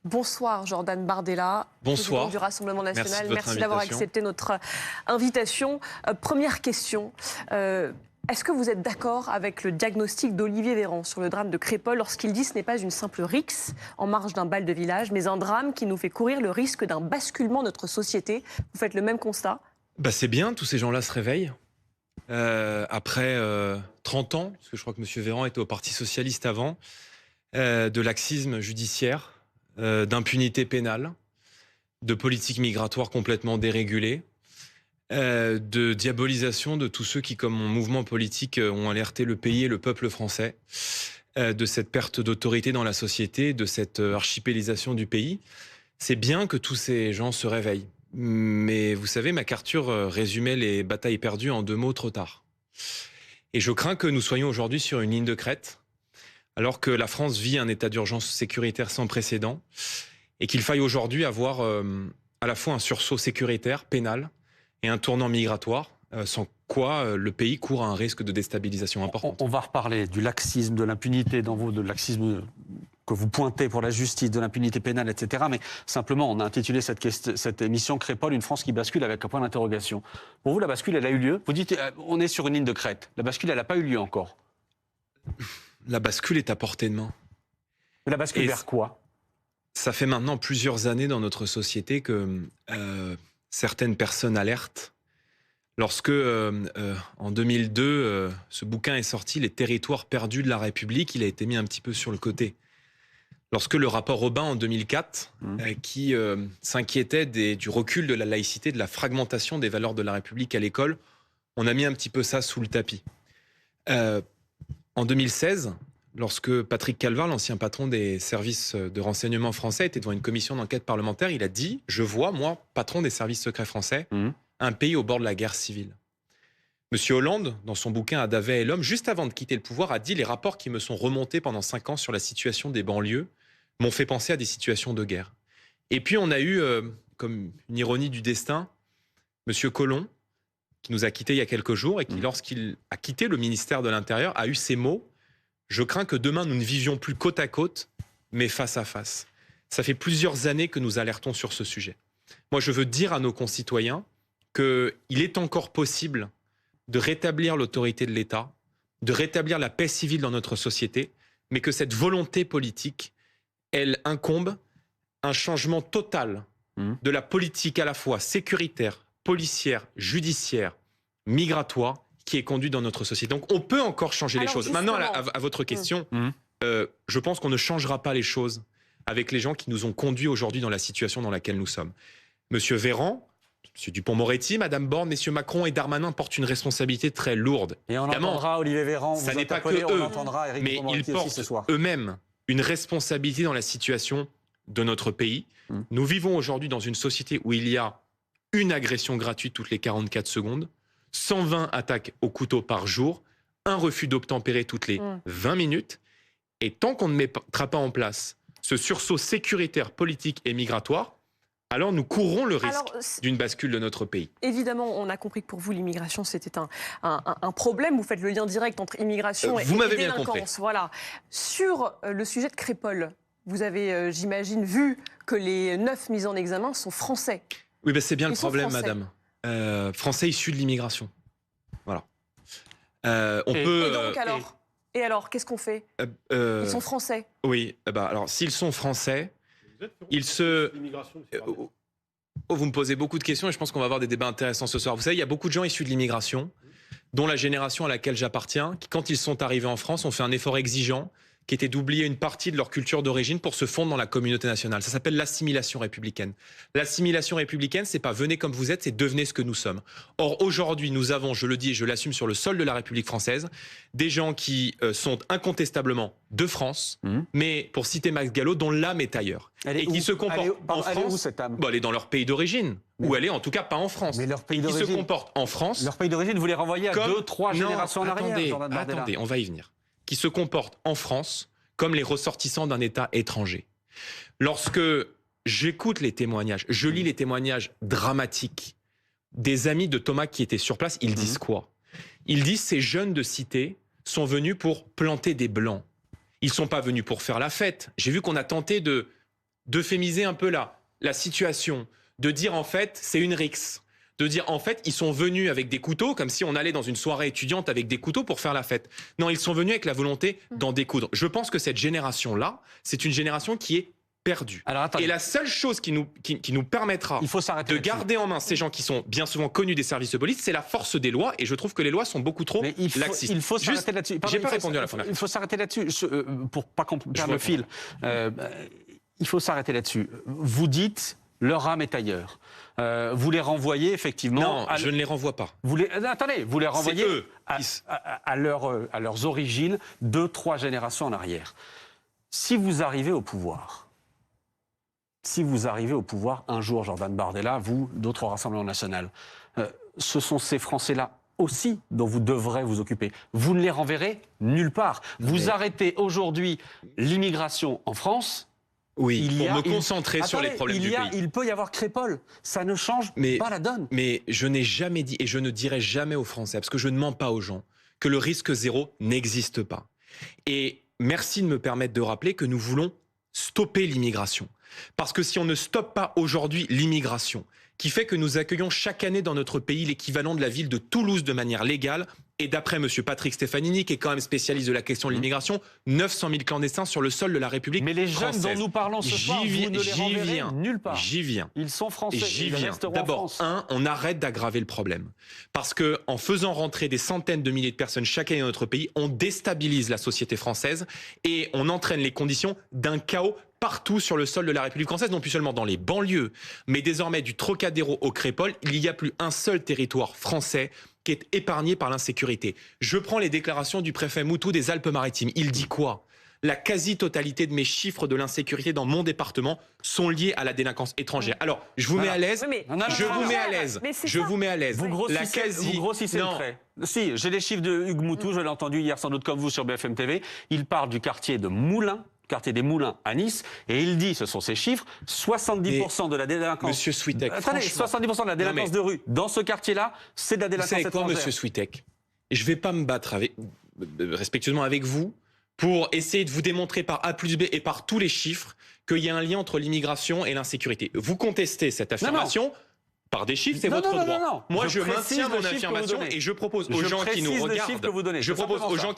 Bonsoir Jordan Bardella. Bonsoir. Président du Rassemblement national. Merci d'avoir accepté notre invitation. Première question. Est-ce que vous êtes d'accord avec le diagnostic d'Olivier Véran sur le drame de Crépol lorsqu'il dit que ce n'est pas une simple rixe en marge d'un bal de village, mais un drame qui nous fait courir le risque d'un basculement de notre société? Vous faites le même constat? C'est bien, tous ces gens-là se réveillent. Après 30 ans, parce que je crois que M. Véran était au Parti Socialiste avant, de laxisme judiciaire, d'impunité pénale, de politique migratoire complètement dérégulée, de diabolisation de tous ceux qui, comme mon mouvement politique, ont alerté le pays et le peuple français, de cette perte d'autorité dans la société, de cette archipélisation du pays. C'est bien que tous ces gens se réveillent. Mais vous savez, MacArthur résumait les batailles perdues en 2 mots: trop tard. Et je crains que nous soyons aujourd'hui sur une ligne de crête, alors que la France vit un état d'urgence sécuritaire sans précédent, et qu'il faille aujourd'hui avoir à la fois un sursaut sécuritaire, pénal, et un tournant migratoire, sans quoi le pays court un risque de déstabilisation importante. On va reparler du laxisme, de l'impunité, de laxisme que vous pointez pour la justice, de l'impunité pénale, etc. Mais simplement, on a intitulé cette émission Crépol, une France qui bascule, avec un point d'interrogation. Pour vous, la bascule, elle a eu lieu? Vous dites, on est sur une ligne de crête. La bascule, elle n'a pas eu lieu encore. La bascule est à portée de main. Mais la bascule vers quoi? Ça fait maintenant plusieurs années dans notre société que certaines personnes alertent. Lorsque, en 2002, ce bouquin est sorti, Les territoires perdus de la République, il a été mis un petit peu sur le côté. Lorsque le rapport Aubin, en 2004, qui s'inquiétait du recul de la laïcité, de la fragmentation des valeurs de la République à l'école, on a mis un petit peu ça sous le tapis. En 2016, lorsque Patrick Calvar, l'ancien patron des services de renseignement français, était devant une commission d'enquête parlementaire, il a dit « Je vois, moi, patron des services secrets français, un pays au bord de la guerre civile ». Monsieur Hollande, dans son bouquin Adavet et l'homme, juste avant de quitter le pouvoir, a dit « Les rapports qui me sont remontés pendant 5 ans sur la situation des banlieues m'ont fait penser à des situations de guerre ». Et puis on a eu, comme une ironie du destin, Monsieur Collomb, qui nous a quittés il y a quelques jours et qui, lorsqu'il a quitté le ministère de l'Intérieur, a eu ces mots: « Je crains que demain nous ne vivions plus côte à côte, mais face à face ». Ça fait plusieurs années que nous alertons sur ce sujet. Moi, je veux dire à nos concitoyens qu'il est encore possible de rétablir l'autorité de l'État, de rétablir la paix civile dans notre société, mais que cette volonté politique, elle incombe un changement total de la politique à la fois sécuritaire, policière, judiciaire, migratoire, qui est conduite dans notre société. Donc on peut encore changer les choses. Maintenant, à votre question, je pense qu'on ne changera pas les choses avec les gens qui nous ont conduits aujourd'hui dans la situation dans laquelle nous sommes. Monsieur Véran, Monsieur Dupond-Moretti, Madame Borne, Messieurs Macron et Darmanin portent une responsabilité très lourde. Et on entendra Olivier Véran, ça n'est pas que on eux, entendra Éric mais ils portent eux-mêmes une responsabilité dans la situation de notre pays. Nous vivons aujourd'hui dans une société où il y a une agression gratuite toutes les 44 secondes, 120 attaques au couteau par jour, un refus d'obtempérer toutes les 20 minutes. Et tant qu'on ne mettra pas en place ce sursaut sécuritaire, politique et migratoire, alors nous courrons le risque d'une bascule de notre pays. Évidemment, on a compris que pour vous, l'immigration, c'était un problème. Vous faites le lien direct entre immigration et délinquance. Voilà. Sur le sujet de Crépol, vous avez, j'imagine, vu que les 9 mis en examen sont français. Oui, c'est bien le problème, madame. Français issus de l'immigration. Voilà. Et alors, qu'est-ce qu'on fait? Ils sont français. Oui, alors s'ils sont français, ils se... vous me posez beaucoup de questions et je pense qu'on va avoir des débats intéressants ce soir. Vous savez, il y a beaucoup de gens issus de l'immigration, dont la génération à laquelle j'appartiens, qui, quand ils sont arrivés en France, ont fait un effort exigeant, qui était d'oublier une partie de leur culture d'origine pour se fondre dans la communauté nationale. Ça s'appelle l'assimilation républicaine. L'assimilation républicaine, c'est pas venez comme vous êtes, c'est devenez ce que nous sommes. Or, aujourd'hui, nous avons, je le dis et je l'assume sur le sol de la République française, des gens qui sont incontestablement de France, mais pour citer Max Gallo, dont l'âme est ailleurs. Et qui se comportent en France. Elle est où, cette âme? Elle est dans leur pays d'origine. Ou elle est en tout cas pas en France. Mais leur pays d'origine. Qui se comportent en France. Leur pays d'origine, vous les renvoyez à 2-3 générations en arrière. Attendez, on va y venir. Qui se comportent en France comme les ressortissants d'un État étranger. Lorsque j'écoute les témoignages, je lis les témoignages dramatiques des amis de Thomas qui étaient sur place, ils disent quoi? Ils disent ces jeunes de cité sont venus pour planter des blancs. Ils ne sont pas venus pour faire la fête. J'ai vu qu'on a tenté de d'euphémiser un peu la situation, de dire en fait c'est une rixe, de dire en fait ils sont venus avec des couteaux comme si on allait dans une soirée étudiante avec des couteaux pour faire la fête. Non, ils sont venus avec la volonté d'en découdre. Je pense que cette génération-là, c'est une génération qui est perdue. Alors, et la seule chose qui nous permettra de garder en main ces gens qui sont bien souvent connus des services de police, c'est la force des lois. Et je trouve que les lois sont beaucoup trop laxistes. Il faut s'arrêter là-dessus. J'ai pas répondu à la fin. Il faut s'arrêter là-dessus pour pas qu'on perde le fil. Il faut s'arrêter là-dessus. Vous dites leur âme est ailleurs. Vous les renvoyez effectivement. Non, je ne les renvoie pas. Vous les renvoyez à leurs origines, 2-3 générations en arrière. Si vous arrivez au pouvoir un jour, Jordan Bardella, vous, d'autres au Rassemblement national, ce sont ces Français-là aussi dont vous devrez vous occuper. Vous ne les renverrez nulle part. Vous arrêtez aujourd'hui l'immigration en France. Oui, pour me concentrer sur les problèmes du pays. Il peut y avoir Crépol, ça ne change pas la donne. Mais je n'ai jamais dit, et je ne dirai jamais aux Français, parce que je ne mens pas aux gens, que le risque zéro n'existe pas. Et merci de me permettre de rappeler que nous voulons stopper l'immigration. Parce que si on ne stoppe pas aujourd'hui l'immigration, qui fait que nous accueillons chaque année dans notre pays l'équivalent de la ville de Toulouse de manière légale, et d'après M. Patrick Stefanini, qui est quand même spécialiste de la question de l'immigration, 900 000 clandestins sur le sol de la République française. Mais les jeunes dont nous parlons ce soir, vous ne les renverrez nulle part. J'y viens. Ils sont français, J'y ils viens. resteront en France. D'abord, on arrête d'aggraver le problème. Parce qu'en faisant rentrer des centaines de milliers de personnes chaque année dans notre pays, on déstabilise la société française et on entraîne les conditions d'un chaos partout sur le sol de la République française, non plus seulement dans les banlieues, mais désormais du Trocadéro au Crépol, il n'y a plus un seul territoire français qui est épargné par l'insécurité. Je prends les déclarations du préfet Moutou des Alpes-Maritimes. Il dit quoi ? La quasi-totalité de mes chiffres de l'insécurité dans mon département sont liés à la délinquance étrangère. Alors, je vous mets à l'aise. Je vous mets à l'aise. Je vous mets à l'aise. Vous grossissez le trait. Si, j'ai les chiffres de Hugues Moutou, je l'ai entendu hier sans doute comme vous sur BFM TV. Il parle du quartier de Moulins, quartier des Moulins à Nice, et il dit, ce sont ces chiffres, 70% de la délinquance. Monsieur Switek, attendez, 70% de la délinquance de rue dans ce quartier-là, c'est de la délinquance étrangère. Vous savez quoi, Monsieur Switek ? Je ne vais pas me battre respectueusement avec vous pour essayer de vous démontrer par A plus B et par tous les chiffres qu'il y a un lien entre l'immigration et l'insécurité. Vous contestez cette affirmation. Par des chiffres, c'est votre droit. Non. Moi, je maintiens mon affirmation et je propose aux gens qui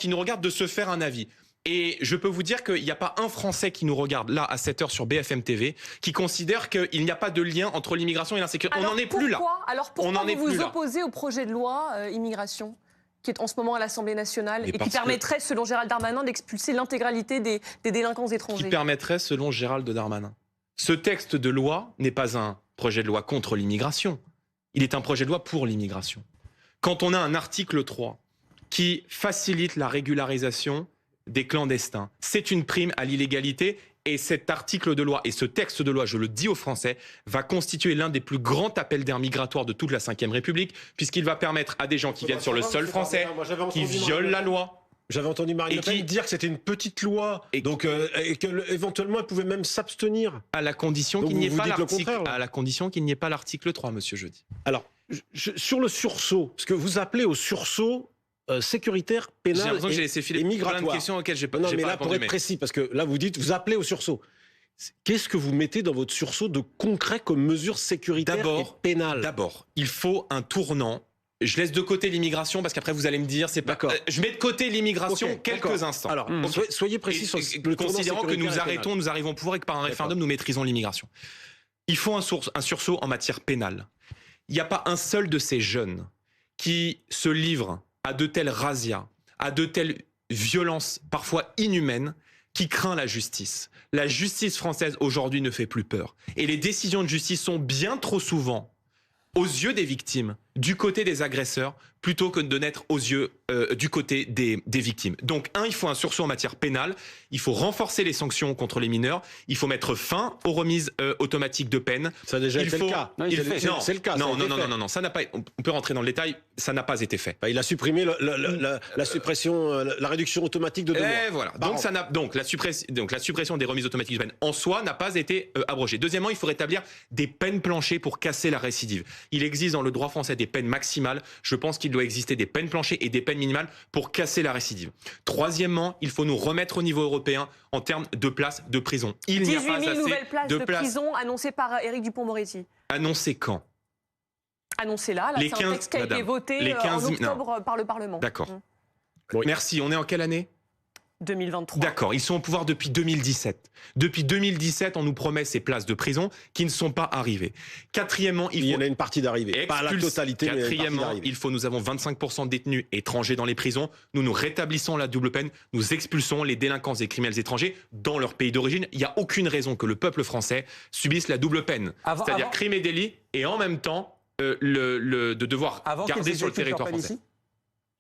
nous regardent, de se faire un avis. Et je peux vous dire qu'il n'y a pas un Français qui nous regarde là à 7h sur BFM TV qui considère qu'il n'y a pas de lien entre l'immigration et l'insécurité. On n'en est plus là. Alors pourquoi vous vous opposez au projet de loi immigration qui est en ce moment à l'Assemblée nationale et qui permettrait, selon Gérald Darmanin, d'expulser l'intégralité des délinquants étrangers ? Qui permettrait, selon Gérald Darmanin. Ce texte de loi n'est pas un projet de loi contre l'immigration. Il est un projet de loi pour l'immigration. Quand on a un article 3 qui facilite la régularisation des clandestins, c'est une prime à l'illégalité. Et cet article de loi et ce texte de loi, je le dis aux Français, va constituer l'un des plus grands appels d'air migratoires de toute la Ve République, puisqu'il va permettre à des gens qui viennent sur le sol français, qui violent la loi. J'avais entendu Marine Le Pen dire que c'était une petite loi, et qu'éventuellement elle pouvait même s'abstenir. À la condition qu'il n'y ait pas l'article 3, Monsieur Jeudi. Alors, sur le sursaut, ce que vous appelez au sursaut sécuritaire, pénal j'ai l'impression que j'ai laissé filer plein de questions auxquelles j'ai pas répondu. Non, mais là, pour être précis, parce que là, vous dites, vous appelez au sursaut. Qu'est-ce que vous mettez dans votre sursaut de concret comme mesure sécuritaire et pénale ? D'abord, il faut un tournant. Je laisse de côté l'immigration parce qu'après vous allez me dire c'est pas. Je mets de côté l'immigration quelques instants. Alors, soyez précis sur le tournant. Considérant que nous arrivons au pouvoir et que par un référendum nous maîtrisons l'immigration. Il faut un sursaut en matière pénale. Il n'y a pas un seul de ces jeunes qui se livrent à de telles razzias, à de telles violences parfois inhumaines, qui craint la justice. La justice française aujourd'hui ne fait plus peur. Et les décisions de justice sont bien trop souvent, aux yeux des victimes, du côté des agresseurs, plutôt que de n'être aux yeux du côté des victimes. Donc, il faut un sursaut en matière pénale, il faut renforcer les sanctions contre les mineurs, il faut mettre fin aux remises automatiques de peine. Ça a déjà été le cas. C'est le cas. Non, ça n'a pas. On peut rentrer dans le détail. Ça n'a pas été fait. Il a supprimé la suppression, la réduction automatique de 2 mois. Voilà. Donc la suppression des remises automatiques de peine en soi n'a pas été abrogée. Deuxièmement, il faut rétablir des peines planchées pour casser la récidive. Il existe dans le droit français des peines maximales. Je pense qu'il doit exister des peines planchers et des peines minimales pour casser la récidive. Troisièmement, il faut nous remettre au niveau européen en termes de places de prison. Il n'y a pas 18 000 assez nouvelles places de prison annoncées par Éric Dupond-Moretti. Annoncées quand? Annoncé là, c'est un texte qui a été voté en octobre par le Parlement. D'accord. Merci, on est en quelle année? 2023. D'accord, ils sont au pouvoir depuis 2017. Depuis 2017, on nous promet ces places de prison qui ne sont pas arrivées. Quatrièmement, il y en a une partie d'arrivée, pas la totalité, mais quatrièmement, nous avons 25% de détenus étrangers dans les prisons. Nous rétablissons la double peine. Nous expulsons les délinquants et criminels étrangers dans leur pays d'origine. Il n'y a aucune raison que le peuple français subisse la double peine. C'est-à-dire crime et délit, et en même temps, de devoir garder sur le territoire français.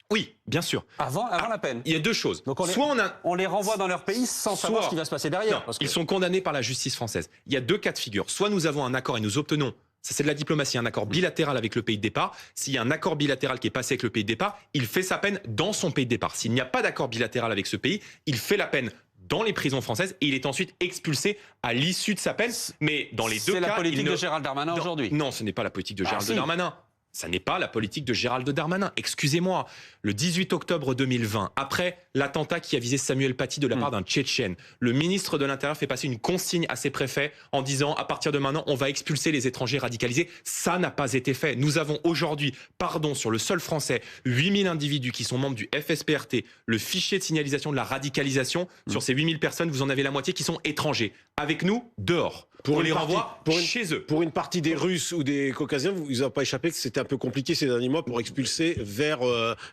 Oui, bien sûr. Avant la peine. Il y a deux choses. Donc on les renvoie dans leur pays sans savoir ce qui va se passer derrière. Non, ils sont condamnés par la justice française. Il y a deux cas de figure. Soit nous avons un accord et nous obtenons, ça c'est de la diplomatie, un accord bilatéral avec le pays de départ. S'il y a un accord bilatéral qui est passé avec le pays de départ, il fait sa peine dans son pays de départ. S'il n'y a pas d'accord bilatéral avec ce pays, il fait la peine dans les prisons françaises et il est ensuite expulsé à l'issue de sa peine. Mais dans les deux cas... C'est la politique de Gérald Darmanin aujourd'hui. Non, ce n'est pas la politique de Gérald Darmanin. Ça n'est pas la politique de Gérald Darmanin. Excusez-moi. Le 18 octobre 2020, après l'attentat qui a visé Samuel Paty de la part d'un Tchétchène, le ministre de l'Intérieur fait passer une consigne à ses préfets en disant à partir de maintenant, on va expulser les étrangers radicalisés. Ça n'a pas été fait. Nous avons aujourd'hui, sur le sol français, 8000 individus qui sont membres du FSPRT, le fichier de signalisation de la radicalisation. Sur ces 8000 personnes, vous en avez la moitié qui sont étrangers. Avec nous, dehors. On les renvoie chez eux. Pour une partie des Russes ou des Caucasiens, vous n'avez pas échappé que c'était un peu compliqué ces derniers mois pour expulser vers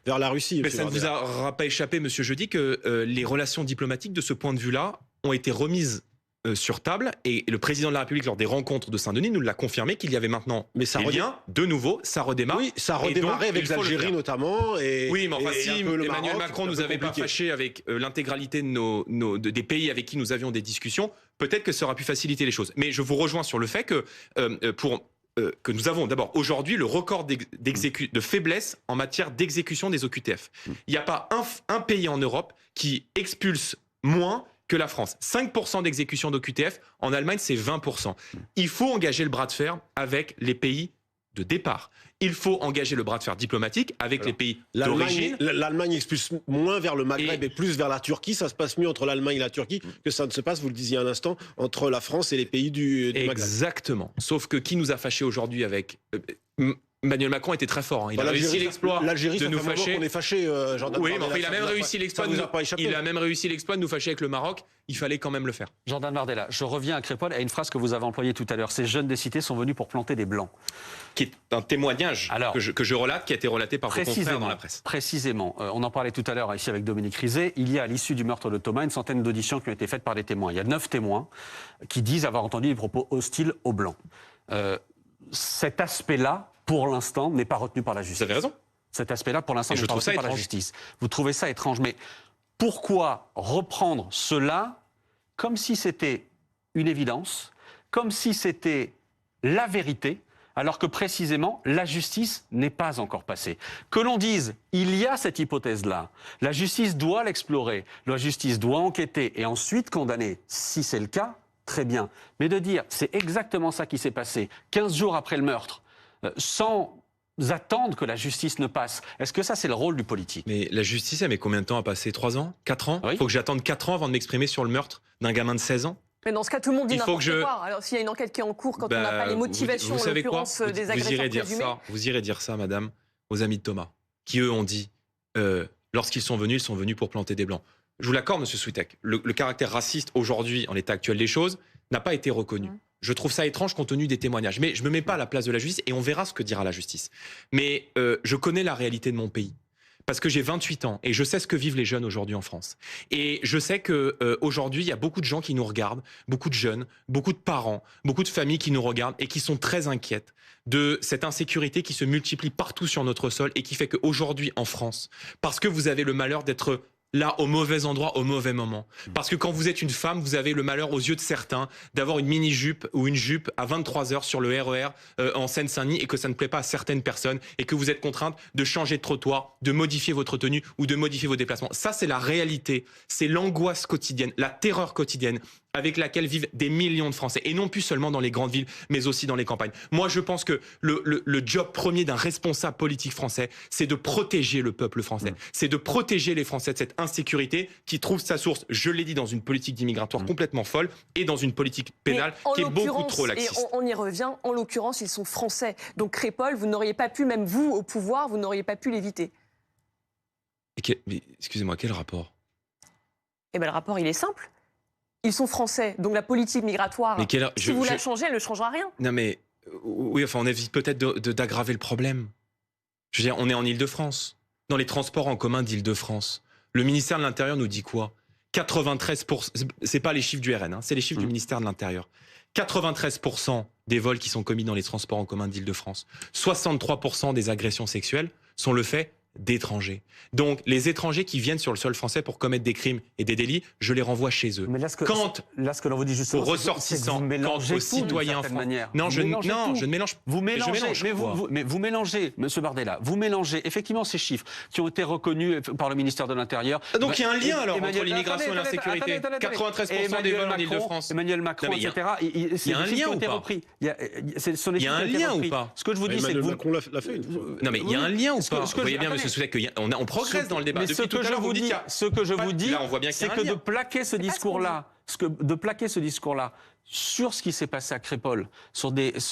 la Russie. Mais ça ne vous a pas échappé, monsieur Jeudi, que les relations diplomatiques de ce point de vue-là ont été remises sur table et le président de la République, lors des rencontres de Saint-Denis, nous l'a confirmé qu'il y avait maintenant des liens. De nouveau, ça redémare. Oui, ça redémarrait avec l'Algérie notamment. Oui, mais enfin, si Emmanuel Macron nous avait pas fâché avec l'intégralité des pays avec qui nous avions des discussions, peut-être que ça aurait pu faciliter les choses. Mais je vous rejoins sur le fait que que nous avons d'abord aujourd'hui le record de faiblesse en matière d'exécution des OQTF. Il n'y a pas un pays en Europe qui expulse moins que la France. 5% d'exécution d'OQTF, en Allemagne c'est 20%. Il faut engager le bras de fer avec les pays de départ. Il faut engager le bras de fer diplomatique avec les pays d'origine. L'Allemagne expulse moins vers le Maghreb et plus vers la Turquie. Ça se passe mieux entre l'Allemagne et la Turquie que ça ne se passe, vous le disiez à l'instant, entre la France et les pays du Maghreb. Exactement. Sauf que qui nous a fâchés aujourd'hui avec... Emmanuel Macron était très fort. Il a réussi l'exploit de nous fâcher. On est fâché, Jordan. Oui, mais enfin, il a même réussi l'exploit. Il a même réussi l'exploit de nous fâcher avec le Maroc. Il fallait quand même le faire. Jordan Bardella, je reviens à Crépol à une phrase que vous avez employée tout à l'heure. Ces jeunes des cités sont venus pour planter des blancs. Qui est un témoignage que je relate, qui a été relaté par vos confrères dans la presse. Précisément. On en parlait tout à l'heure ici avec Dominique Rizet. Il y a à l'issue du meurtre de Thomas une centaine d'auditions qui ont été faites par des témoins. Il y a 9 témoins qui disent avoir entendu des propos hostiles aux blancs. Cet aspect-là, pour l'instant, n'est pas retenu par la justice. Vous avez raison. Cet aspect-là, pour l'instant, n'est pas retenu par la justice. Vous trouvez ça étrange. Mais pourquoi reprendre cela comme si c'était une évidence, comme si c'était la vérité, alors que précisément, la justice n'est pas encore passée? Que l'on dise, il y a cette hypothèse-là, la justice doit l'explorer, la justice doit enquêter et ensuite condamner, si c'est le cas, très bien. Mais de dire, c'est exactement ça qui s'est passé, 15 jours après le meurtre, sans attendre que la justice ne passe. Est-ce que ça, c'est le rôle du politique? Mais la justice, elle met combien de temps à passer? 3 ans? 4 ans? Il faut que j'attende 4 ans avant de m'exprimer sur le meurtre d'un gamin de 16 ans? Mais dans ce cas, tout le monde dit n'importe quoi. Alors, s'il y a une enquête qui est en cours, quand on n'a pas les motivations, en l'occurrence, des agresseurs présumés... Vous irez dire ça, madame, aux amis de Thomas, qui, eux, ont dit, lorsqu'ils sont venus pour planter des blancs. Je vous l'accorde, monsieur Switek, le caractère raciste, aujourd'hui, en l'état actuel des choses, n'a pas été reconnu. Je trouve ça étrange compte tenu des témoignages. Mais je ne me mets pas à la place de la justice et on verra ce que dira la justice. Mais je connais la réalité de mon pays. Parce que j'ai 28 ans et je sais ce que vivent les jeunes aujourd'hui en France. Et je sais qu'aujourd'hui, il y a beaucoup de gens qui nous regardent, beaucoup de jeunes, beaucoup de parents, beaucoup de familles qui nous regardent et qui sont très inquiètes de cette insécurité qui se multiplie partout sur notre sol et qui fait qu'aujourd'hui en France, parce que vous avez le malheur d'être là, au mauvais endroit, au mauvais moment. Parce que quand vous êtes une femme, vous avez le malheur aux yeux de certains d'avoir une mini-jupe ou une jupe à 23h sur le RER en Seine-Saint-Denis et que ça ne plaît pas à certaines personnes et que vous êtes contrainte de changer de trottoir, de modifier votre tenue ou de modifier vos déplacements. Ça, c'est la réalité. C'est l'angoisse quotidienne, la terreur quotidienne avec laquelle vivent des millions de Français, et non plus seulement dans les grandes villes, mais aussi dans les campagnes. Moi, je pense que le job premier d'un responsable politique français, c'est de protéger le peuple français. C'est de protéger les Français de cette insécurité qui trouve sa source, je l'ai dit, dans une politique d'immigratoire complètement folle et dans une politique pénale qui est beaucoup trop laxiste. Et on y revient, en l'occurrence, ils sont français. Donc Crépol, vous n'auriez pas pu, même vous, au pouvoir, vous n'auriez pas pu l'éviter. Mais excusez-moi, quel rapport? Eh bien, le rapport, il est simple. Ils sont français, donc la politique migratoire, si vous la changez, elle ne changera rien. Non mais, oui, enfin, on évite peut-être d'aggraver le problème. Je veux dire, on est en Île-de-France, dans les transports en commun d'Île-de-France. Le ministère de l'Intérieur nous dit quoi? 93%, c'est pas les chiffres du RN, hein, c'est les chiffres du ministère de l'Intérieur. 93% des vols qui sont commis dans les transports en commun d'Île-de-France, 63% des agressions sexuelles sont le fait d'étrangers. Donc, les étrangers qui viennent sur le sol français pour commettre des crimes et des délits, je les renvoie chez eux. Mais là, ce que l'on vous dit justement, aux ressortissants, quant aux citoyens français. Non, je ne mélange pas. Vous mélangez, Monsieur Bardella, vous mélangez effectivement ces chiffres qui ont été reconnus par le ministère de l'Intérieur. Donc il y a un lien alors entre l'immigration et l'insécurité. 93% des vols en Île-de-France. Emmanuel Macron, etc. Il y a un lien ou pas? Il y a un lien ou pas? Ce que je vous dis, c'est que Macron l'a fait. Non mais il y a un lien ou pas? Vous voyez bien, Monsieur Soulet, qu'on progresse dans le débat. Ce que je vous dis, c'est que de plaquer ce discours-là, sur ce qui s'est passé à Crépol,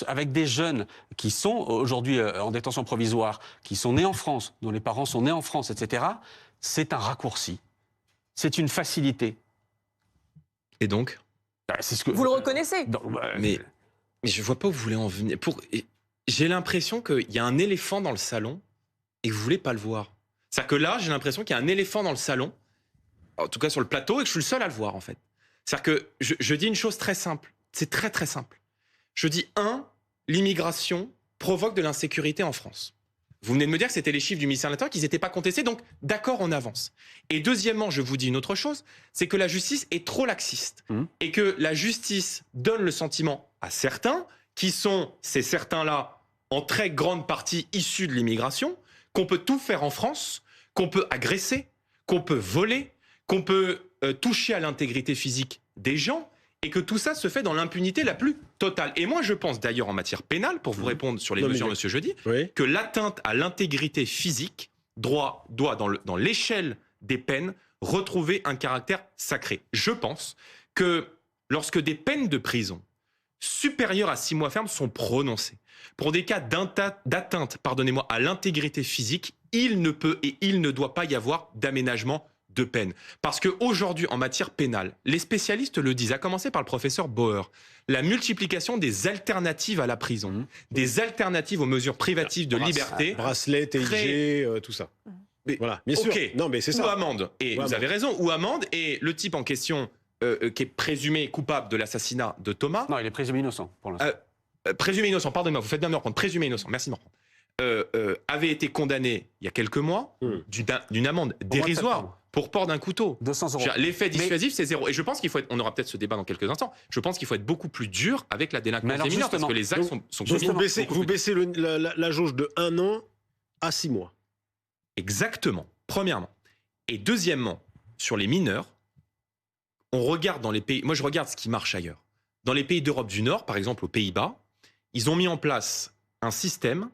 avec des jeunes qui sont aujourd'hui en détention provisoire, qui sont nés en France, dont les parents sont nés en France, etc., c'est un raccourci. C'est une facilité. Et donc vous le reconnaissez? Mais je ne vois pas où vous voulez en venir. J'ai l'impression qu'il y a un éléphant dans le salon et que vous ne voulez pas le voir. C'est-à-dire que là, j'ai l'impression qu'il y a un éléphant dans le salon, en tout cas sur le plateau, et que je suis le seul à le voir, en fait. C'est-à-dire que je dis une chose très simple. C'est très, très simple. Je dis, l'immigration provoque de l'insécurité en France. Vous venez de me dire que c'était les chiffres du ministère de l'Intérieur, qu'ils n'étaient pas contestés, donc d'accord, on avance. Et deuxièmement, je vous dis une autre chose, c'est que la justice est trop laxiste. Et que la justice donne le sentiment à certains, qui sont ces certains-là, en très grande partie issus de l'immigration, qu'on peut tout faire en France, qu'on peut agresser, qu'on peut voler, qu'on peut toucher à l'intégrité physique des gens, et que tout ça se fait dans l'impunité la plus totale. Et moi, je pense d'ailleurs en matière pénale, pour vous répondre sur les mesures, Monsieur Jeudi, que l'atteinte à l'intégrité physique doit dans l'échelle des peines, retrouver un caractère sacré. Je pense que lorsque des peines de prison supérieures à 6 mois ferme sont prononcées, pour des cas d'atteinte, à l'intégrité physique, il ne peut et il ne doit pas y avoir d'aménagement de peine. Parce qu'aujourd'hui, en matière pénale, les spécialistes le disent, à commencer par le professeur Bauer, la multiplication des alternatives à la prison, des alternatives aux mesures privatives de liberté. Bracelet, TIG, tout ça. Mais, voilà, bien sûr. Non, mais c'est ça. Ou amende. Et vous avez raison, ou amende. Et le type en question, qui est présumé coupable de l'assassinat de Thomas... Non, il est présumé innocent, pour l'instant. Présumé innocent, pardonnez-moi, vous faites bien de me reprendre. Présumé innocent, merci de me reprendre. Avait été condamné, il y a quelques mois, d'une amende dérisoire pour port d'un couteau. 200 €. L'effet dissuasif, c'est 0. Et je pense qu'il faut on aura peut-être ce débat dans quelques instants, je pense qu'il faut être beaucoup plus dur avec la délinquance des mineurs, parce que les actes sont vous baissez la jauge de 1 an à 6 mois. Exactement, premièrement. Et deuxièmement, sur les mineurs, on regarde dans les pays... Moi, je regarde ce qui marche ailleurs. Dans les pays d'Europe du Nord, par exemple aux Pays-Bas, ils ont mis en place un système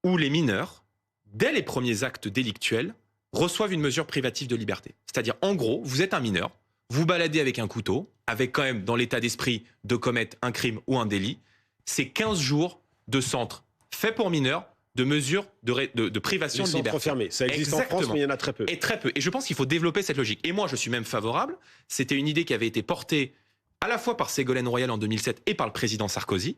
où les mineurs, dès les premiers actes délictuels, reçoivent une mesure privative de liberté. C'est-à-dire, en gros, vous êtes un mineur, vous baladez avec un couteau, avec quand même dans l'état d'esprit de commettre un crime ou un délit, c'est 15 jours de centre fait pour mineurs, de mesures de privation de liberté. Fermés. Ça existe en France, mais il y en a très peu. Et très peu. Et je pense qu'il faut développer cette logique. Et moi, je suis même favorable. C'était une idée qui avait été portée à la fois par Ségolène Royal en 2007 et par le président Sarkozy,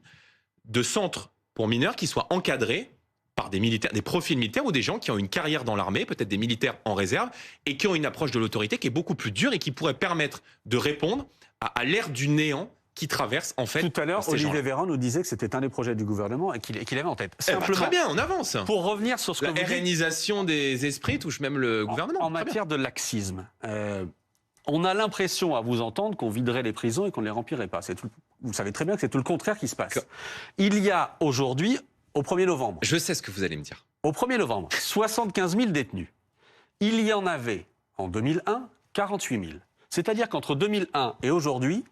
de centres pour mineurs qui soient encadrés par des militaires, des profils militaires ou des gens qui ont une carrière dans l'armée, peut-être des militaires en réserve, et qui ont une approche de l'autorité qui est beaucoup plus dure et qui pourrait permettre de répondre à l'ère du néant qui traverse en fait. Tout à l'heure, Olivier Véran nous disait que c'était un des projets du gouvernement et qu'il avait en tête. Très bien, on avance. Pour revenir sur ce que vous dites, la RNisation des esprits touche même le gouvernement. En matière de laxisme, on a l'impression, à vous entendre, qu'on viderait les prisons et qu'on ne les remplirait pas. Vous savez très bien que c'est tout le contraire qui se passe. Il y a aujourd'hui, au 1er novembre... Je sais ce que vous allez me dire. Au 1er novembre, 75 000 détenus. Il y en avait, en 2001, 48 000. C'est-à-dire qu'entre 2001 et aujourd'hui,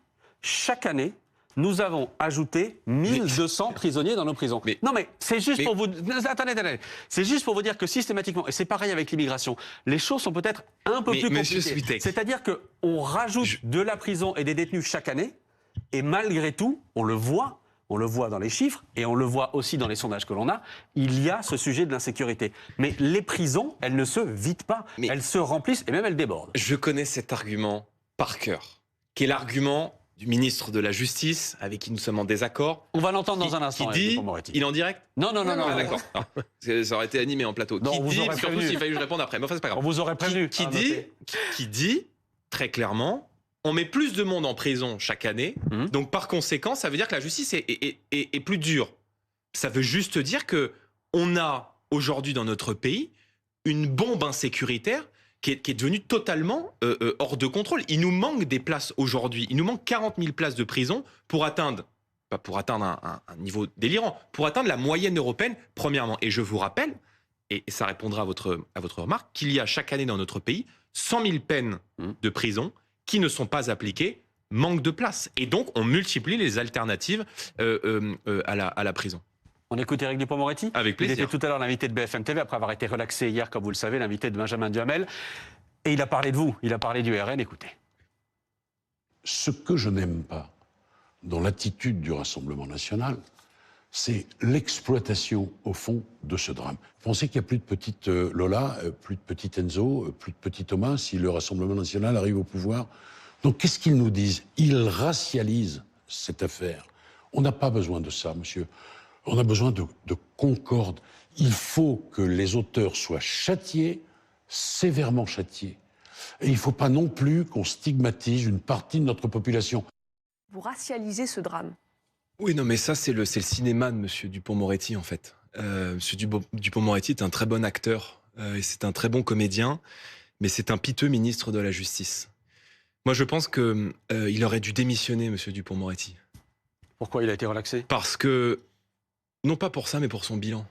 chaque année, nous avons ajouté 1200 prisonniers dans nos prisons. Non, mais c'est juste pour vous... Attendez. C'est juste pour vous dire que systématiquement, et c'est pareil avec l'immigration, les choses sont peut-être un peu plus compliquées. C'est-à-dire qu'on rajoute de la prison et des détenus chaque année, et malgré tout, on le voit dans les chiffres, et on le voit aussi dans les sondages que l'on a, il y a ce sujet de l'insécurité. Mais les prisons, elles ne se vident pas, elles se remplissent, et même elles débordent. Je connais cet argument par cœur, qui est l'argument du ministre de la Justice, avec qui nous sommes en désaccord. On va l'entendre dans un instant. Qui dit, il est en direct ? Non. D'accord. Ça aurait été animé en plateau. Non, qui vous dit, aurez surtout prévenu. s'il fallait que je réponde après. Mais enfin, c'est pas grave. On vous aurait prévenu. Qui dit, très clairement, on met plus de monde en prison chaque année. Donc, par conséquent, ça veut dire que la justice est plus dure. Ça veut juste dire que on a aujourd'hui dans notre pays une bombe insécuritaire qui est devenue totalement hors de contrôle. Il nous manque des places aujourd'hui. Il nous manque 40 000 places de prison pour atteindre, pas pour atteindre un niveau délirant, pour atteindre la moyenne européenne, premièrement. Et je vous rappelle, et ça répondra à votre remarque, qu'il y a chaque année dans notre pays 100 000 peines de prison qui ne sont pas appliquées, manque de place. Et donc, on multiplie les alternatives à la prison. On écoute Éric Dupond-Moretti. Avec plaisir. Il était tout à l'heure l'invité de BFM TV, après avoir été relaxé hier, comme vous le savez, l'invité de Benjamin Duhamel. Et il a parlé de vous, il a parlé du RN, écoutez. Ce que je n'aime pas dans l'attitude du Rassemblement national, c'est l'exploitation, au fond, de ce drame. Vous pensez qu'il n'y a plus de petite Lola, plus de petit Enzo, plus de petit Thomas, si le Rassemblement national arrive au pouvoir? Donc qu'est-ce qu'ils nous disent? Ils racialisent cette affaire. On n'a pas besoin de ça, monsieur. On a besoin de concorde. Il faut que les auteurs soient châtiés, sévèrement châtiés. Et il ne faut pas non plus qu'on stigmatise une partie de notre population. Vous racialisez ce drame. Oui, non, mais ça, c'est le cinéma de M. Dupond-Moretti, en fait. M. Dupond-Moretti est un très bon acteur, et c'est un très bon comédien, mais c'est un piteux ministre de la Justice. Moi, je pense qu'il aurait dû démissionner, M. Dupond-Moretti. Pourquoi il a été relaxé? Parce que, non pas pour ça, mais pour son bilan.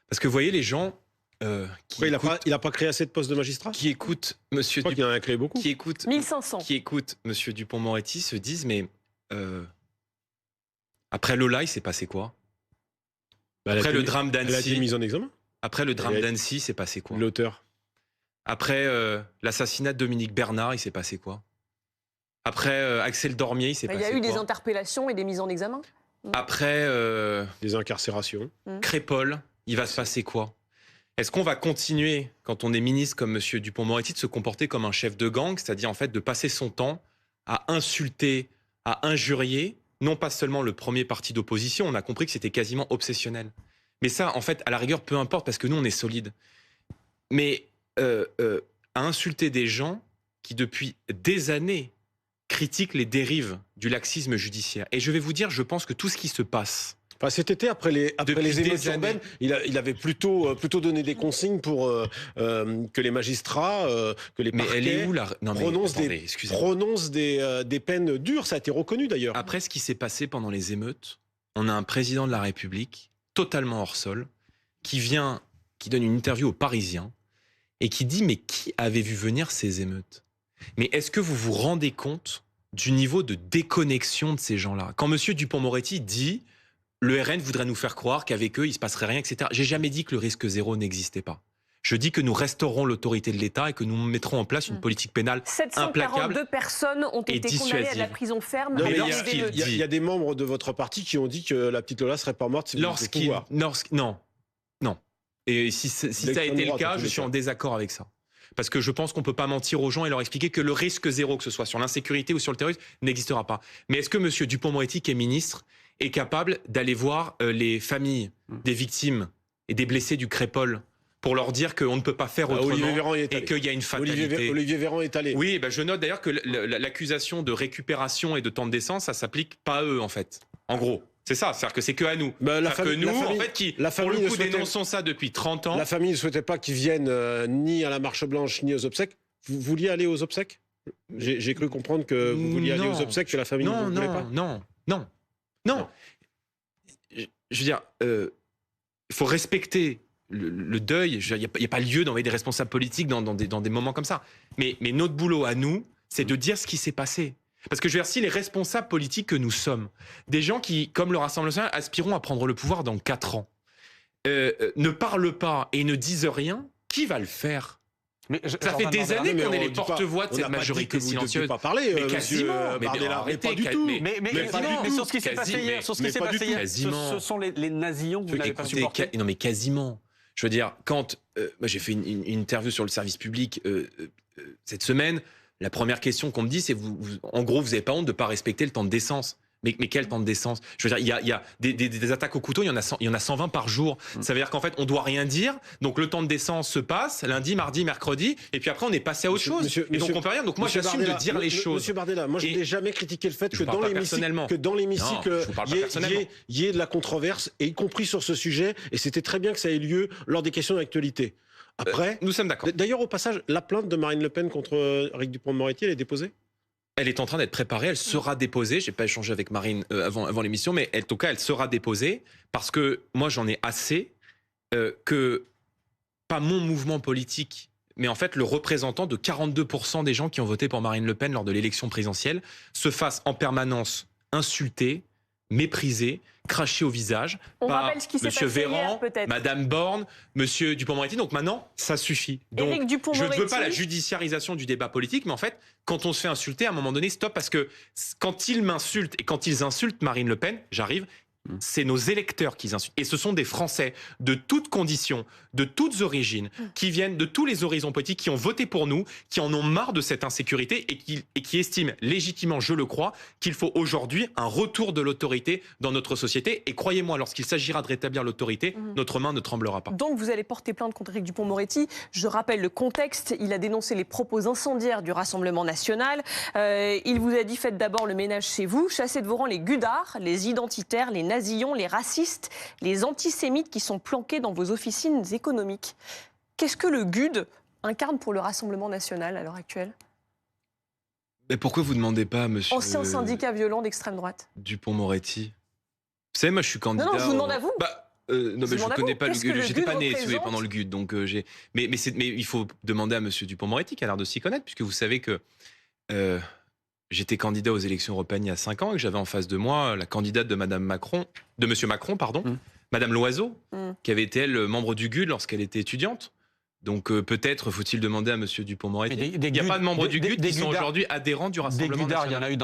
Parce que, vous voyez, les gens... il n'a pas créé assez de postes de magistrats? Qui écoutent M. Il en a créé beaucoup. Qui écoutent 1500. Qui écoutent M. Dupond-Moretti se disent, mais... après Lola, il s'est passé quoi? Après le drame d'Annecy. Elle a été mise en examen. Après le drame d'Annecy, il s'est passé quoi? L'auteur. Après l'assassinat de Dominique Bernard, il s'est passé quoi? Après Axel Dormier, il s'est passé quoi? Il y a eu des interpellations et des mises en examen. Après des incarcérations. Crépol, il va se passer quoi? Est-ce qu'on va continuer, quand on est ministre comme M. Dupond-Moretti, de se comporter comme un chef de gang, c'est-à-dire en fait de passer son temps à insulter, à injurier, non pas seulement le premier parti d'opposition, on a compris que c'était quasiment obsessionnel. Mais ça, en fait, à la rigueur, peu importe, parce que nous, on est solide. Mais à insulter des gens qui, depuis des années, critiquent les dérives du laxisme judiciaire. Et je vais vous dire, je pense que tout ce qui se passe... Enfin, cet été, après les émeutes urbaines, il avait plutôt donné des consignes pour que les magistrats, que les parquets prononcent des peines dures. Ça a été reconnu d'ailleurs. Après ce qui s'est passé pendant les émeutes, on a un président de la République totalement hors sol qui donne une interview aux Parisiens et qui dit « Mais qui avait vu venir ces émeutes ?» Mais est-ce que vous vous rendez compte du niveau de déconnexion de ces gens-là? Quand M. Dupond-Moretti dit... Le RN voudrait nous faire croire qu'avec eux, il ne se passerait rien, etc. J'ai jamais dit que le risque zéro n'existait pas. Je dis que nous restaurerons l'autorité de l'État et que nous mettrons en place une politique pénale implacable 742 personnes ont été condamnées à de la prison ferme. Il y a des membres de votre parti qui ont dit que la petite Lola ne serait pas morte si vous étiez au pouvoir. Non. Et si ça a été le cas, je suis en désaccord avec ça. Parce que je pense qu'on ne peut pas mentir aux gens et leur expliquer que le risque zéro, que ce soit sur l'insécurité ou sur le terrorisme, n'existera pas. Mais est-ce que M. Dupond-Moretti, qui est ministre, est capable d'aller voir les familles des victimes et des blessés du Crépol pour leur dire qu'on ne peut pas faire autrement et qu'il y a une fatalité? Olivier Véran est allé. Oui, je note d'ailleurs que l'accusation de récupération et de temps de décence, ça s'applique pas à eux, en fait. En gros. C'est ça, c'est-à-dire que c'est que à nous. Pour le coup, dénonçons ça depuis 30 ans. La famille ne souhaitait pas qu'ils viennent ni à la Marche Blanche ni aux obsèques. Vous vouliez aller aux obsèques? J'ai cru comprendre que vous vouliez aller aux obsèques, que la famille ne voulait pas. Non. Je veux dire, il faut respecter le deuil. Il n'y a pas lieu d'envoyer des responsables politiques dans des moments comme ça. Mais notre boulot à nous, c'est de dire ce qui s'est passé. Parce que je veux dire, si les responsables politiques que nous sommes, des gens qui, comme le Rassemblement national, aspireront à prendre le pouvoir dans 4 ans, ne parlent pas et ne disent rien, qui va le faire ? Ça fait des années qu'on est les porte-voix de cette majorité silencieuse. Pas parler, mais quasiment. Mais pas du tout. Mais sur ce qui s'est passé hier, ce sont les nazillons que vous n'avez pas supportés. Non, mais quasiment. Je veux dire, quand moi j'ai fait une interview sur le service public cette semaine, la première question qu'on me dit, c'est en gros, vous n'avez pas honte de ne pas respecter le temps de décence. Mais quel temps de décence ? Je veux dire, il y a des attaques au couteau, il y en a 120 par jour. Ça veut dire qu'en fait, on doit rien dire. Donc le temps de décence se passe lundi, mardi, mercredi, et puis après on est passé à autre chose. Et donc on peut rien. Donc moi j'assume de dire les choses. Monsieur Bardella, moi je n'ai jamais critiqué le fait que dans l'hémicycle, il y ait de la controverse, et y compris sur ce sujet. Et c'était très bien que ça ait lieu lors des questions d'actualité. Après, nous sommes d'accord. D'ailleurs, au passage, la plainte de Marine Le Pen contre Éric Dupond-Moretti, elle est déposée ? Elle est en train d'être préparée, elle sera déposée. Je n'ai pas échangé avec Marine avant l'émission, mais en tout cas, elle sera déposée parce que moi, j'en ai assez que, pas mon mouvement politique, mais en fait le représentant de 42% des gens qui ont voté pour Marine Le Pen lors de l'élection présidentielle se fasse en permanence insulter, mépriser, cracher au visage par Monsieur Véran, Madame Borne, Monsieur Dupond-Moretti. Donc maintenant, ça suffit. Donc, je ne veux pas la judiciarisation du débat politique, mais en fait, quand on se fait insulter, à un moment donné, stop, parce que quand ils m'insultent et quand ils insultent Marine Le Pen, j'arrive, c'est nos électeurs qu'ils insultent. Et ce sont des Français de toutes conditions, de toutes origines, qui viennent de tous les horizons politiques, qui ont voté pour nous, qui en ont marre de cette insécurité et qui estiment légitimement, je le crois, qu'il faut aujourd'hui un retour de l'autorité dans notre société. Et croyez-moi, lorsqu'il s'agira de rétablir l'autorité, notre main ne tremblera pas. Donc vous allez porter plainte contre Éric Dupond-Moretti. Je rappelle le contexte. Il a dénoncé les propos incendiaires du Rassemblement national. Il vous a dit, faites d'abord le ménage chez vous, chassez de vos rangs les gudards, les identitaires, les nazillons, les racistes, les antisémites qui sont planqués dans vos officines économiques. Qu'est-ce que le GUD incarne pour le Rassemblement national à l'heure actuelle ? Mais pourquoi vous ne demandez pas, monsieur... Ancien syndicat violent d'extrême droite. Dupond-Moretti. Vous savez, moi je suis candidat... Non, je vous demande à vous. Non, mais je ne connais pas le GUD. J'étais pas né pendant le GUD. Donc mais il faut demander à monsieur Dupond-Moretti, qui a l'air de s'y connaître, puisque vous savez que... J'étais candidat aux élections européennes il y a 5 ans et que j'avais en face de moi la candidate de Madame Macron, de Monsieur Macron, pardon, Madame Loiseau, qui avait été elle membre du GUD lorsqu'elle était étudiante. Donc peut-être faut-il demander à Monsieur Dupond-Moretti. Il n'y a pas de membres du GUD qui sont aujourd'hui adhérents du Rassemblement national. Il y en a eu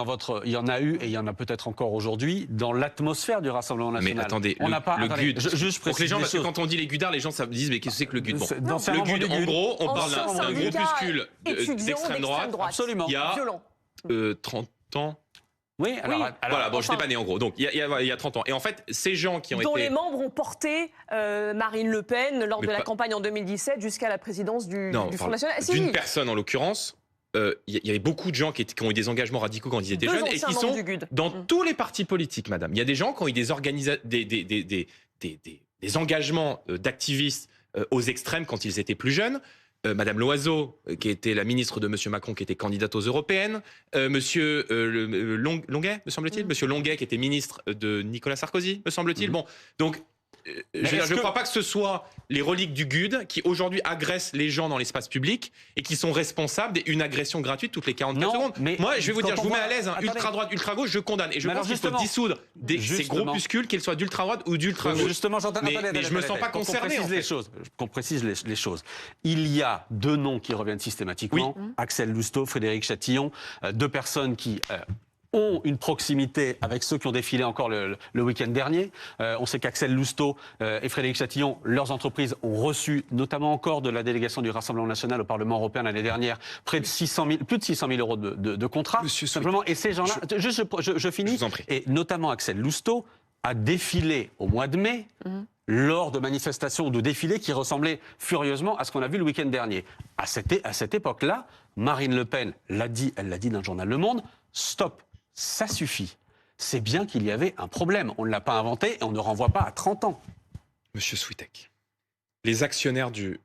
il y en a eu et il y en a peut-être encore aujourd'hui dans l'atmosphère du Rassemblement national. Mais attendez, le GUD. Donc les gens, parce que quand on dit les GUDards, les gens se disent mais qu'est-ce que c'est que le GUD ? Le GUD, en gros, on parle d'un groupuscule d'extrême droite. Absolument. Il y a 30 ans. Oui, alors voilà, bon, je n'étais pas né en gros, donc il y a 30 ans. Et en fait, ces gens qui ont dont les membres ont porté Marine Le Pen lors de la campagne en 2017 jusqu'à la présidence du Front National. D'une personne en l'occurrence, il y avait beaucoup de gens qui ont eu des engagements radicaux quand ils étaient jeunes et qui sont dans tous les partis politiques, madame. Il y a des gens qui ont eu des engagements d'activistes aux extrêmes quand ils étaient plus jeunes. Madame Loiseau, qui était la ministre de Monsieur Macron, qui était candidate aux européennes, Monsieur Longuet, me semble-t-il, Monsieur Longuet, qui était ministre de Nicolas Sarkozy, me semble-t-il. Bon, donc je ne crois pas que ce soit les reliques du GUD qui aujourd'hui agressent les gens dans l'espace public et qui sont responsables d'une agression gratuite toutes les 44 secondes. Moi, je vais vous dire, je vous mets à l'aise, ultra-droite, ultra-gauche, je condamne. Et je pense qu'il faut dissoudre ces groupuscules, qu'ils soient d'ultra-droite ou d'ultra-gauche. Justement, mais je ne me sens pas concerné. Qu'on précise les choses. Il y a 2 noms qui reviennent systématiquement. Axel Lousteau, Frédéric Chatillon, 2 personnes qui... ont une proximité avec ceux qui ont défilé encore le week-end dernier. On sait qu'Axel Lousteau et Frédéric Chatillon, leurs entreprises ont reçu, notamment encore de la délégation du Rassemblement national au Parlement européen l'année dernière, plus de 600 000 € de contrats. Simplement. Et ces gens-là, je finis, et notamment Axel Lousteau a défilé au mois de mai lors de manifestations ou de défilés qui ressemblaient furieusement à ce qu'on a vu le week-end dernier. À cette époque-là, Marine Le Pen l'a dit, elle l'a dit dans le journal Le Monde, stop. Ça suffit. C'est bien qu'il y avait un problème. On ne l'a pas inventé et on ne renvoie pas à 30 ans. Monsieur Switek, les actionnaires des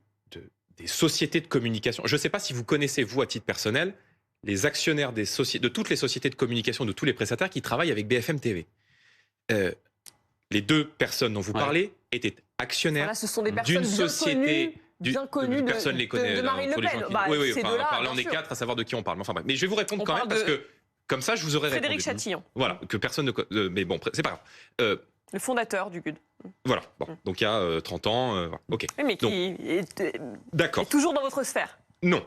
sociétés de communication, je ne sais pas si vous connaissez, vous, à titre personnel, les actionnaires de toutes les sociétés de communication, de tous les prestataires qui travaillent avec BFM TV. Les 2 personnes dont vous parlez étaient actionnaires d'une société... bien connu personne les connaît de Marine Le Pen. Oui, on parle, on est 4 à savoir de qui on parle. Enfin bref, mais je vais vous répondre quand même parce que Comme ça, je vous aurais Frédéric répondu. Chatillon. Voilà, que personne ne... mais bon, c'est pas grave. Le fondateur du GUD. Voilà, bon, donc il y a 30 ans, voilà, ok. Oui, mais qui est toujours dans votre sphère. Non.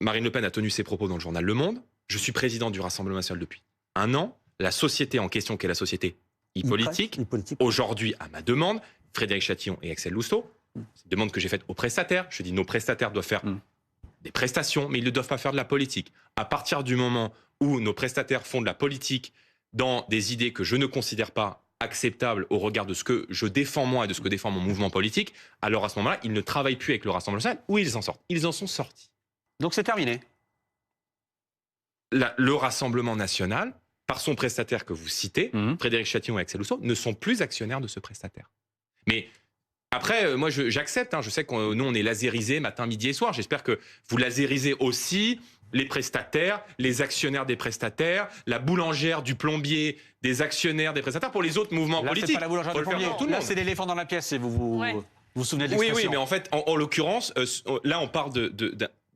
Marine Le Pen a tenu ses propos dans le journal Le Monde. Je suis président du Rassemblement national depuis 1 an. La société en question, qui est la société e-politique, aujourd'hui, à ma demande, Frédéric Chatillon et Axel Lousteau, c'est une demande que j'ai faite aux prestataires. Je dis nos prestataires doivent faire des prestations, mais ils ne doivent pas faire de la politique. À partir du moment où nos prestataires font de la politique dans des idées que je ne considère pas acceptables au regard de ce que je défends moi et de ce que défend mon mouvement politique, alors à ce moment-là, ils ne travaillent plus avec le Rassemblement national ou ils en sortent. Ils en sont sortis. Donc c'est terminé. Le Rassemblement national, par son prestataire que vous citez, Frédéric Chatillon et Axel Lousteau, ne sont plus actionnaires de ce prestataire. Mais après, moi, j'accepte. Je sais que nous, on est lasérisés matin, midi et soir. J'espère que vous lasérisez aussi les prestataires, les actionnaires des prestataires, la boulangère, du plombier, des actionnaires des prestataires pour les autres mouvements politiques. C'est pas la boulangère du plombier. Là, c'est l'éléphant dans la pièce. Et vous vous souvenez de l'expression. Oui, mais en fait, en l'occurrence, là, on parle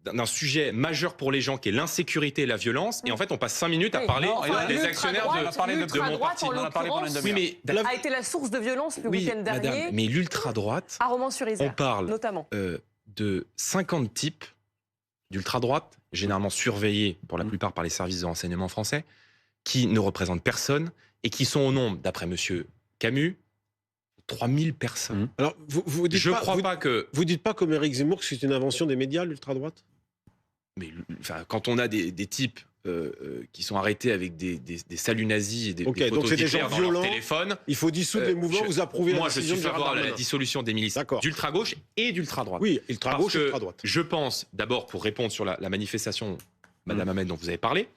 d'un sujet majeur pour les gens qui est l'insécurité et la violence. Et en fait, on passe 5 minutes à parler des actionnaires de mon parti. On en a parlé pendant une demi-heure. A été la source de violence le week-end dernier. Madame, mais l'ultra-droite, à Romans-sur-Isère, on parle notamment de 50 types d'ultra-droite, généralement surveillés pour la plupart par les services de renseignement français, qui ne représentent personne et qui sont au nombre, d'après monsieur Camus, 3000 personnes. Alors, vous dites vous dites pas comme Éric Zemmour que c'est une invention des médias, l'ultra-droite? Mais quand on a des types qui sont arrêtés avec des saluts nazis et des photos d'Hitler dans leur téléphone, il faut dissoudre les mouvements, vous approuvez la décision de Moi, je suis favorable à la dissolution des milices d'ultra-gauche et d'ultra-droite. Oui, ultra-gauche et ultra-droite. Je pense, d'abord, pour répondre sur la manifestation, Madame Ahmed, dont vous avez parlé,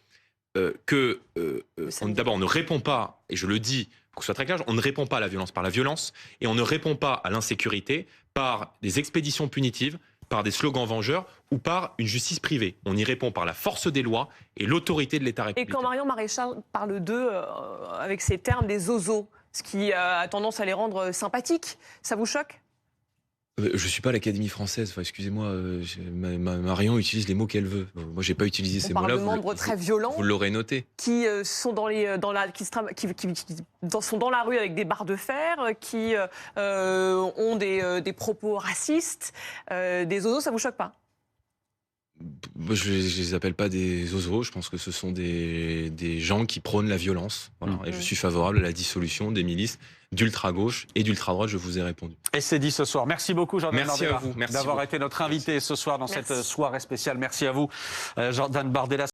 d'abord, on ne répond pas, et je le dis pour que ce soit très clair, on ne répond pas à la violence par la violence, et on ne répond pas à l'insécurité par des expéditions punitives, par des slogans vengeurs ou par une justice privée. On y répond par la force des lois et l'autorité de l'État républicain. Et quand Marion Maréchal parle d'eux avec ces termes des zozos, ce qui a tendance à les rendre sympathiques, ça vous choque ? Je ne suis pas à l'Académie française, enfin, excusez-moi, Marion utilise les mots qu'elle veut. Moi, je n'ai pas utilisé ces mots-là. On parle de membres très violents. Vous l'aurez noté. Qui sont dans la rue avec des barres de fer, qui ont des propos racistes, des zozos, ça vous choque pas ? Je ne les appelle pas des zozos, je pense que ce sont des gens qui prônent la violence. Voilà. Et je suis favorable à la dissolution des milices d'ultra-gauche et d'ultra-droite, je vous ai répondu. Et c'est dit ce soir. Merci beaucoup, Jordan Bardella, d'avoir été notre invité ce soir dans cette soirée spéciale. Merci à vous, Jordan Bardella.